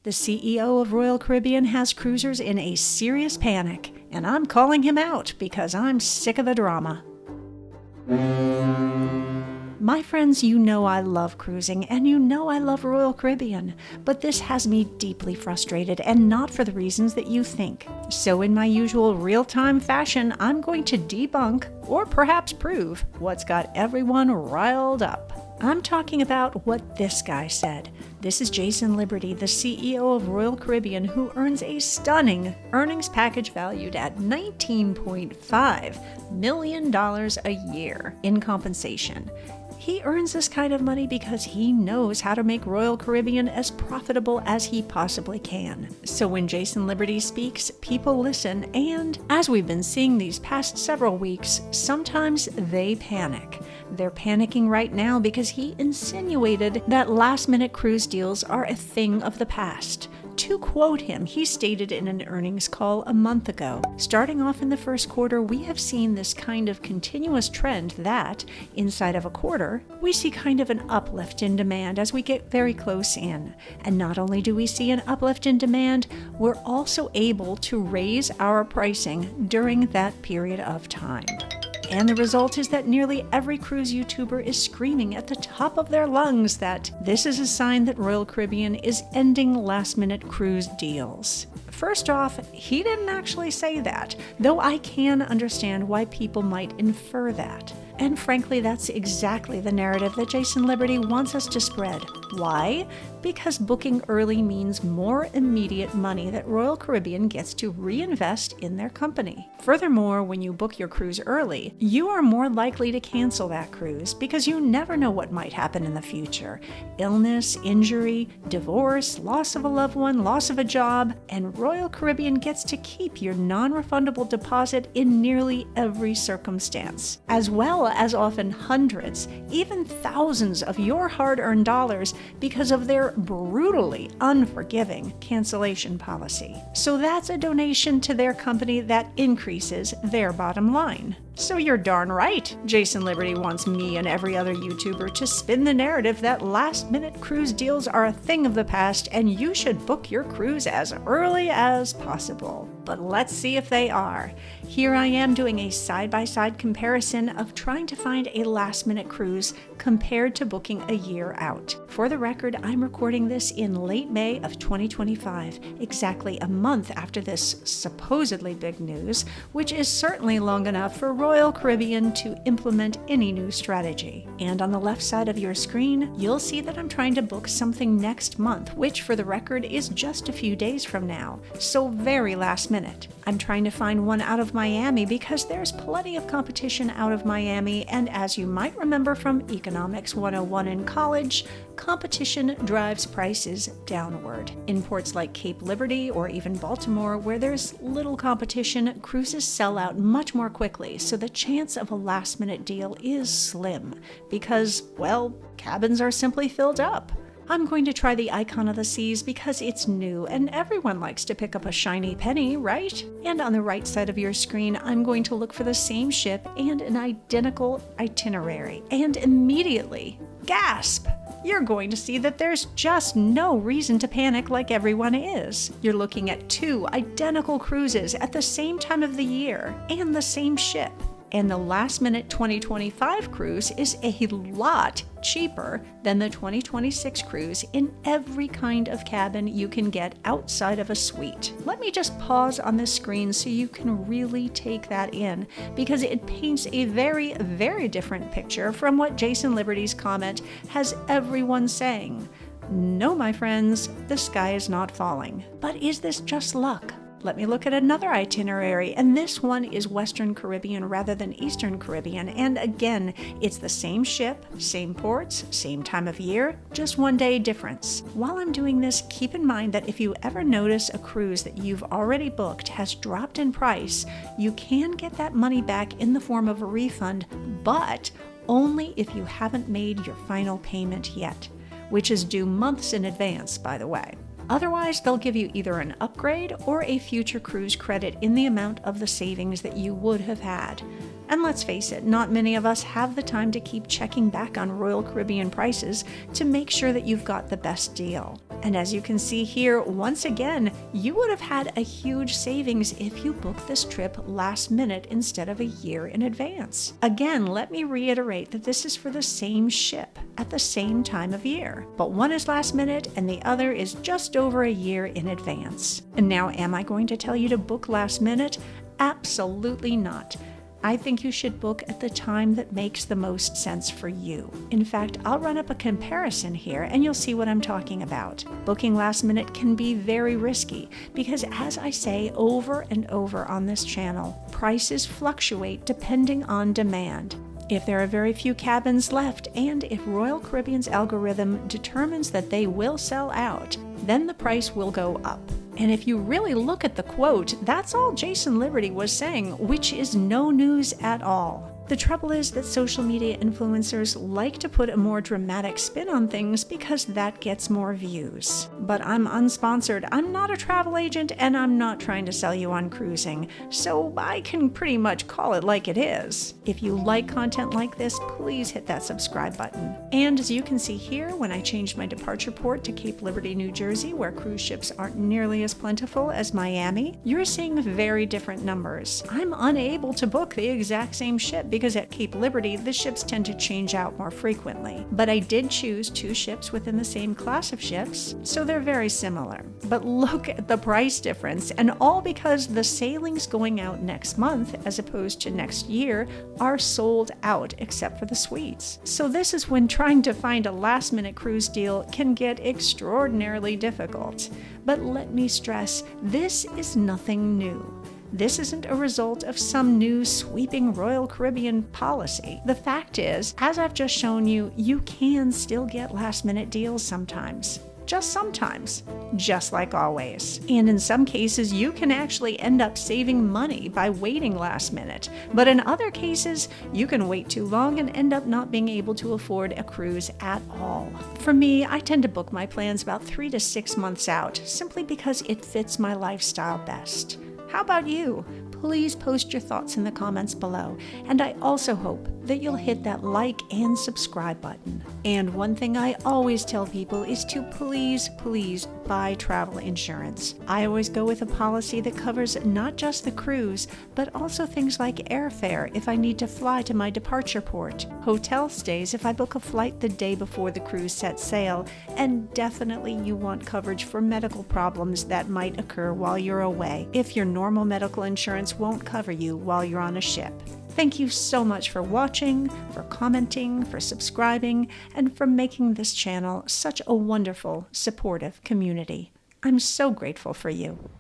The CEO of Royal Caribbean has cruisers in a serious panic, and I'm calling him out because I'm sick of the drama. My friends, you know I love cruising, and you know I love Royal Caribbean, but this has me deeply frustrated, and not for the reasons that you think. So in my usual real-time fashion, I'm going to debunk, or perhaps prove, what's got everyone riled up. I'm talking about what this guy said. This is Jason Liberty, the CEO of Royal Caribbean, who earns a stunning earnings package valued at $19.5 million a year in compensation. He earns this kind of money because he knows how to make Royal Caribbean as profitable as he possibly can. So when Jason Liberty speaks, people listen, and as we've been seeing these past several weeks, sometimes they panic. They're panicking right now because he insinuated that last-minute cruise deals are a thing of the past. To quote him, he stated in an earnings call a month ago, "Starting off in the first quarter, we have seen this kind of continuous trend that, inside of a quarter, we see kind of an uplift in demand as we get very close in. And not only do we see an uplift in demand, we're also able to raise our pricing during that period of time." And the result is that nearly every cruise YouTuber is screaming at the top of their lungs that this is a sign that Royal Caribbean is ending last-minute cruise deals. First off, he didn't actually say that, though I can understand why people might infer that. And frankly, that's exactly the narrative that Jason Liberty wants us to spread. Why? Because booking early means more immediate money that Royal Caribbean gets to reinvest in their company. Furthermore, when you book your cruise early, you are more likely to cancel that cruise because you never know what might happen in the future. Illness, injury, divorce, loss of a loved one, loss of a job, and Royal Caribbean gets to keep your non-refundable deposit in nearly every circumstance, as well as often hundreds, even thousands of your hard-earned dollars because of their brutally unforgiving cancellation policy. So that's a donation to their company that increases their bottom line. So you're darn right, Jason Liberty wants me and every other YouTuber to spin the narrative that last-minute cruise deals are a thing of the past and you should book your cruise as early as possible. But let's see if they are. Here I am doing a side-by-side comparison of trying to find a last-minute cruise compared to booking a year out. For the record, I'm recording this in late May of 2025, exactly a month after this supposedly big news, which is certainly long enough for Royal Caribbean to implement any new strategy. And on the left side of your screen, you'll see that I'm trying to book something next month, which for the record is just a few days from now, so very last minute. I'm trying to find one out of Miami because there's plenty of competition out of Miami, and as you might remember from Economics 101 in college, competition drives prices downward. In ports like Cape Liberty or even Baltimore, where there's little competition, cruises sell out much more quickly, so the chance of a last-minute deal is slim because, well, cabins are simply filled up. I'm going to try the Icon of the Seas because it's new and everyone likes to pick up a shiny penny, right? And on the right side of your screen, I'm going to look for the same ship and an identical itinerary. And immediately, gasp! You're going to see that there's just no reason to panic like everyone is. You're looking at two identical cruises at the same time of the year and the same ship. And the last-minute 2025 cruise is a lot cheaper than the 2026 cruise in every kind of cabin you can get outside of a suite. Let me just pause on this screen so you can really take that in, because it paints a very, very different picture from what Jason Liberty's comment has everyone saying, "No, my friends, the sky is not falling." But is this just luck? Let me look at another itinerary, and this one is Western Caribbean rather than Eastern Caribbean, and again, it's the same ship, same ports, same time of year, just one day difference. While I'm doing this, keep in mind that if you ever notice a cruise that you've already booked has dropped in price, you can get that money back in the form of a refund, but only if you haven't made your final payment yet, which is due months in advance, by the way. Otherwise, they'll give you either an upgrade or a future cruise credit in the amount of the savings that you would have had. And let's face it, not many of us have the time to keep checking back on Royal Caribbean prices to make sure that you've got the best deal. And as you can see here, once again, you would have had a huge savings if you booked this trip last minute instead of a year in advance. Again, let me reiterate that this is for the same ship at the same time of year, but one is last minute and the other is just over a year in advance. And now, am I going to tell you to book last minute? Absolutely not. I think you should book at the time that makes the most sense for you. In fact, I'll run up a comparison here and you'll see what I'm talking about. Booking last minute can be very risky because, as I say over and over on this channel, prices fluctuate depending on demand. If there are very few cabins left, and if Royal Caribbean's algorithm determines that they will sell out, then the price will go up. And if you really look at the quote, that's all Jason Liberty was saying, which is no news at all. The trouble is that social media influencers like to put a more dramatic spin on things because that gets more views. But I'm unsponsored, I'm not a travel agent, and I'm not trying to sell you on cruising, so I can pretty much call it like it is. If you like content like this, please hit that subscribe button. And as you can see here, when I changed my departure port to Cape Liberty, New Jersey, where cruise ships aren't nearly as plentiful as Miami, you're seeing very different numbers. I'm unable to book the exact same ship because at Cape Liberty, the ships tend to change out more frequently. But I did choose 2 ships within the same class of ships, so they're very similar. But look at the price difference, and all because the sailings going out next month, as opposed to next year, are sold out except for the suites. So this is when trying to find a last-minute cruise deal can get extraordinarily difficult. But let me stress, this is nothing new. This isn't a result of some new sweeping Royal Caribbean policy. The fact is, as I've just shown you, you can still get last-minute deals sometimes. Just sometimes, just like always. And in some cases, you can actually end up saving money by waiting last minute. But in other cases, you can wait too long and end up not being able to afford a cruise at all. For me, I tend to book my plans about 3 to 6 months out, simply because it fits my lifestyle best. How about you? Please post your thoughts in the comments below, and I also hope that you'll hit that like and subscribe button. And one thing I always tell people is to please buy travel insurance. I always go with a policy that covers not just the cruise, but also things like airfare if I need to fly to my departure port, hotel stays if I book a flight the day before the cruise sets sail, and definitely you want coverage for medical problems that might occur while you're away if your normal medical insurance won't cover you while you're on a ship. Thank you so much for watching, for commenting, for subscribing, and for making this channel such a wonderful, supportive community. I'm so grateful for you.